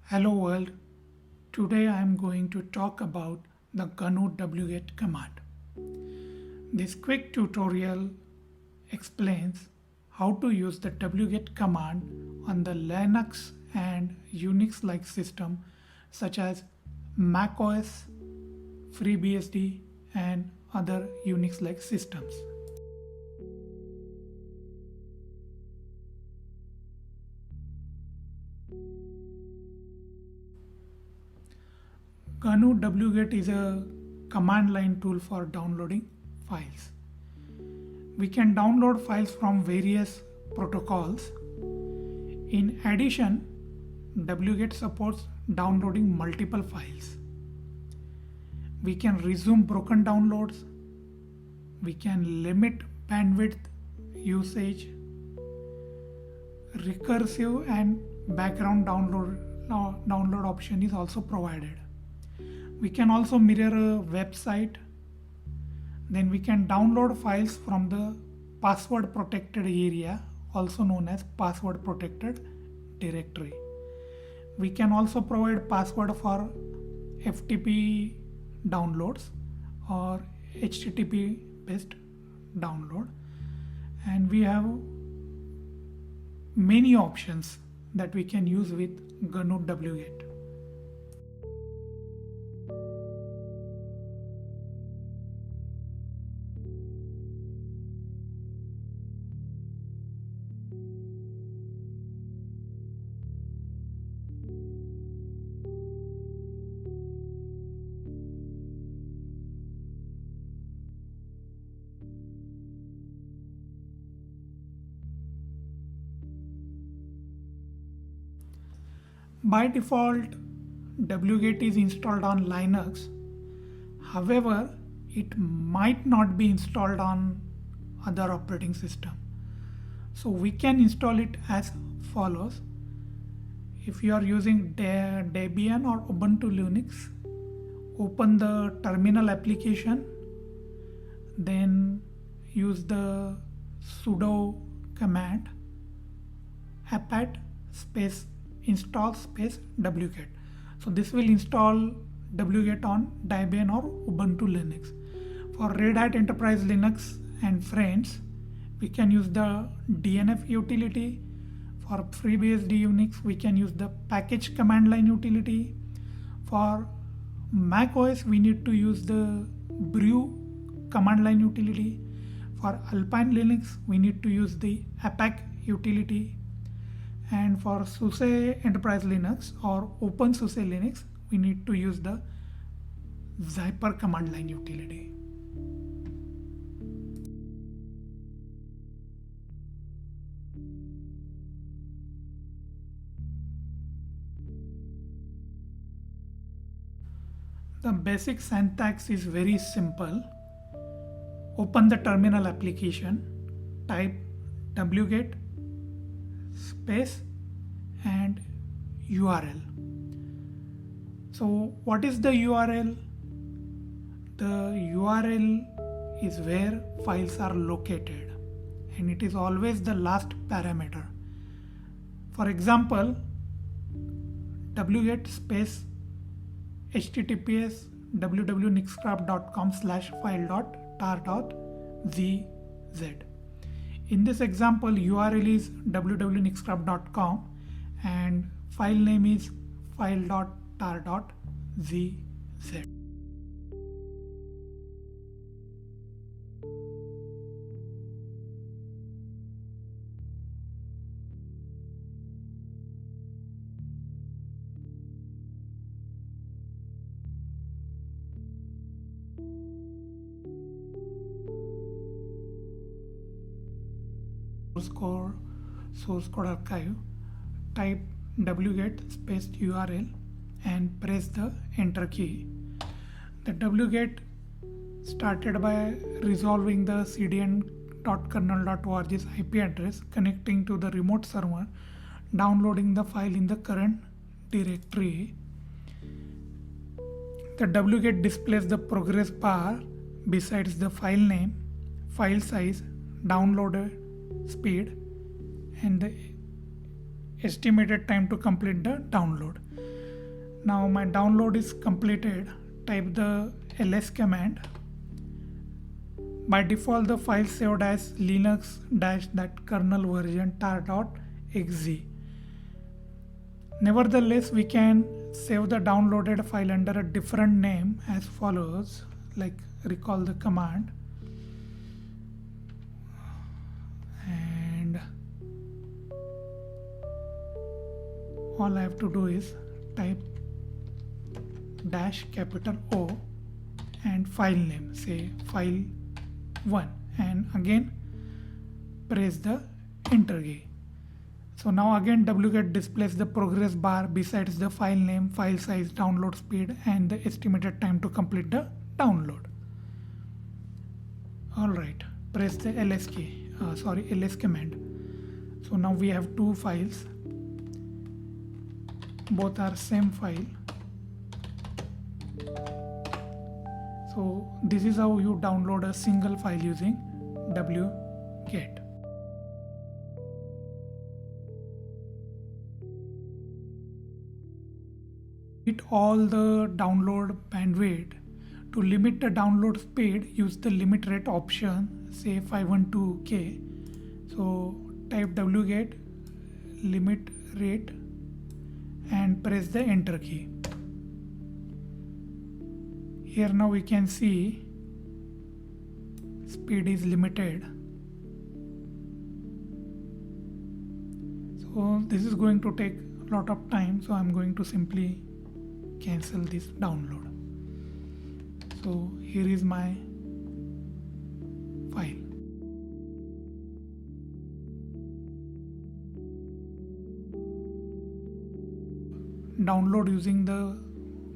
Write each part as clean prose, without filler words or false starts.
Hello world, today I am going to talk about the GNU wget command. This quick tutorial explains how to use the wget command on the Linux and Unix like system such as macOS, FreeBSD and other Unix like systems. GNU wget is a command line tool for downloading files. We can download files from various protocols. In addition, wget supports downloading multiple files. We can resume broken downloads. We can limit bandwidth usage. Recursive and background download option is also provided. We can also mirror a website. Then we can download files from the password protected area, also known as password protected directory. We can also provide password for FTP downloads or HTTP based download, and we have many options that we can use with GNU wget. By default, wget is installed on Linux. However, it might not be installed on other operating system. So we can install it as follows. If you are using Debian or Ubuntu Linux, open the terminal application, then use the sudo command apt space install space wget. So this will install wget on Debian or Ubuntu Linux. For Red Hat Enterprise Linux and friends, we can use the DNF utility. For FreeBSD Unix, we can use the package command line utility. For Mac OS, we need to use the brew command line utility. For Alpine Linux, we need to use the apac utility. And for SUSE Enterprise Linux or OpenSUSE Linux, we need to use the Zyper command line utility. The basic syntax is very simple. Open the terminal application, type wget space and URL. So what is the URL? The URL is where files are located, and it is always the last parameter. For example, wget space https www.nixcraft.com/file.tar.zz. In this example, URL is www.nixcraft.com and file name is file.tar.zz. Source code archive, type wget space URL and press the enter key. The wget started by resolving the cdn.kernel.org's IP address, connecting to the remote server, downloading the file in the current directory. The wget displays the progress bar besides the file name, file size, downloaded speed and the estimated time to complete the download. Now my download is completed. Type the ls command. By default the file saved as linux that kernel version tar.xz. Nevertheless, we can save the downloaded file under a different name as follows. Like, recall the command and all I have to do is type -O and file name, say file1, and again press the enter key. So now again wget displays the progress bar besides the file name, file size, download speed and the estimated time to complete the download. Alright, press the ls key, ls command. So now we have two files, both are same file. So this is how you download a single file using wget. Limit all the download bandwidth. To limit the download speed, use the limit rate option, say 512K. So type wget limit rate and press the enter key. Here now we can see speed is limited. So this is going to take a lot of time, so I'm going to simply cancel this download. So here is my file. Download using the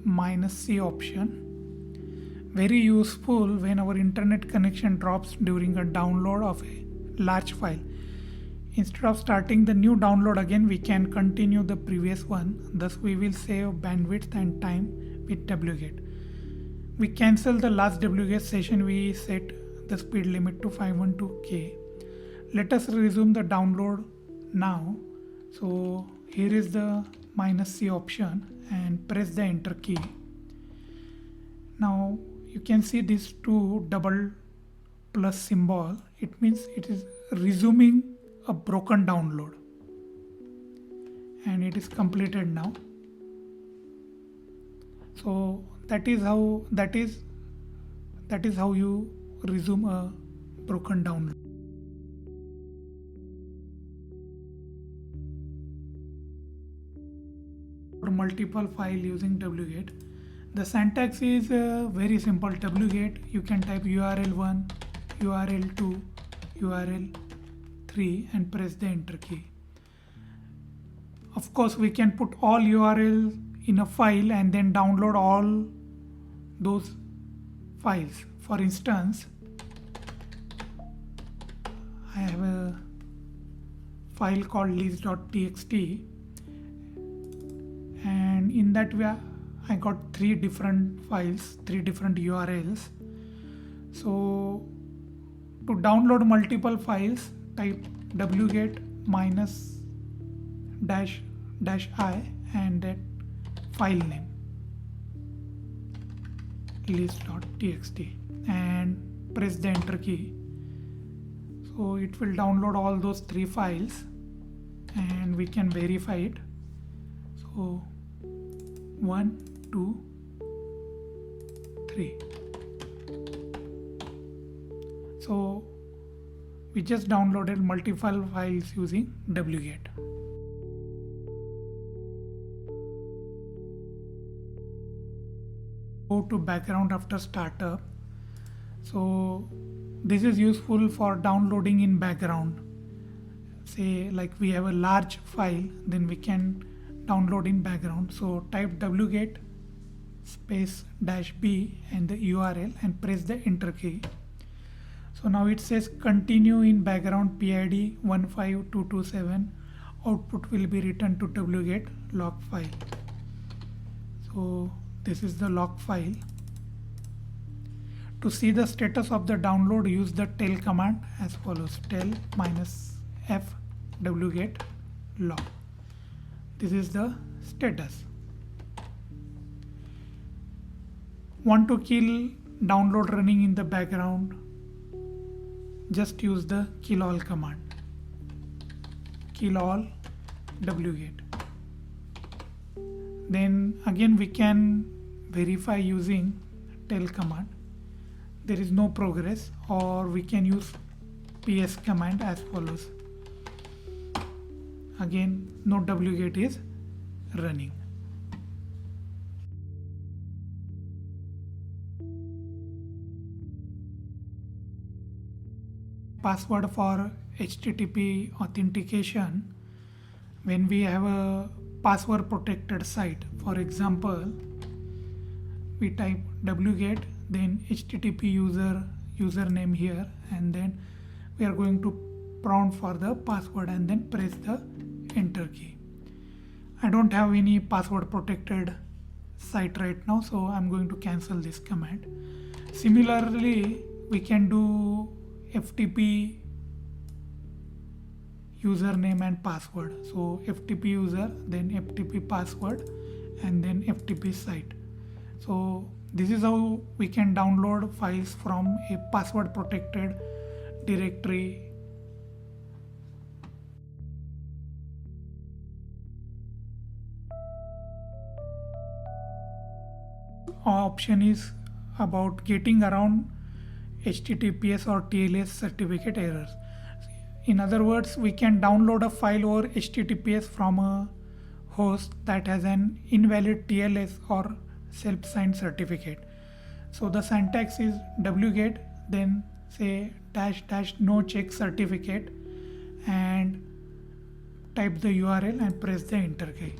-C option. Very useful when our internet connection drops during a download of a large file. Instead of starting the new download again, we can continue the previous one. Thus we will save bandwidth and time with wget. We cancel the last wget session. We set the speed limit to 512K. Let us resume the download now. So here is the -C option and press the enter key. Now you can see these two double plus symbol. It means it is resuming a broken download, and it is completed now. So that is how you resume a broken download. Multiple file using wget. The syntax is very simple. Wget, you can type url1, url2, url3 and press the enter key. Of course, we can put all URL in a file and then download all those files. For instance, I have a file called list.txt, and in that way I got 3 different files, 3 different URLs. So to download multiple files, type wget --i and that file name list.txt and press the enter key. So it will download all those 3 files and we can verify it. So 1, 2, 3. So we just downloaded multiple files using wget. Go to background after startup. So this is useful for downloading in background. Say like we have a large file, then we can download in background. So type wget space -b and the URL and press the enter key. So now it says continue in background PID 15227. Output will be returned to wget log file. So this is the log file. To see the status of the download, use the tail command as follows: tail -f wget log. This is the status. Want to kill download running in the background, just use the kill all command. Kill all wget. Then again we can verify using tell command. There is no progress, or we can use ps command as follows. Again no wget is running. Password for HTTP authentication. When we have a password protected site, for example, we type wget, then HTTP username here, and then we are going to prompt for the password and then press the enter key. I don't have any password protected site right now, so I'm going to cancel this command. Similarly, we can do FTP username and password. So FTP user, then FTP password, and then FTP site. So this is how we can download files from a password protected directory. Option is about getting around HTTPS or TLS certificate errors. In other words, we can download a file over HTTPS from a host that has an invalid TLS or self-signed certificate. So the syntax is wget, then say -- no check certificate, and type the URL and press the enter key.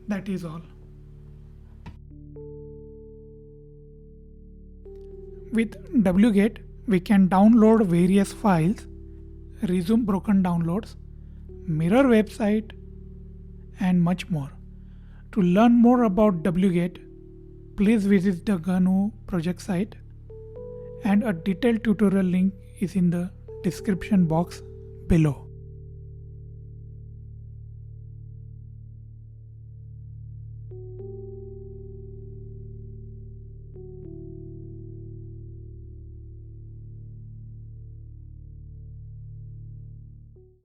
That is all. With wget, we can download various files, resume broken downloads, mirror website, and much more. To learn more about wget, please visit the GNU project site, and a detailed tutorial link is in the description box below.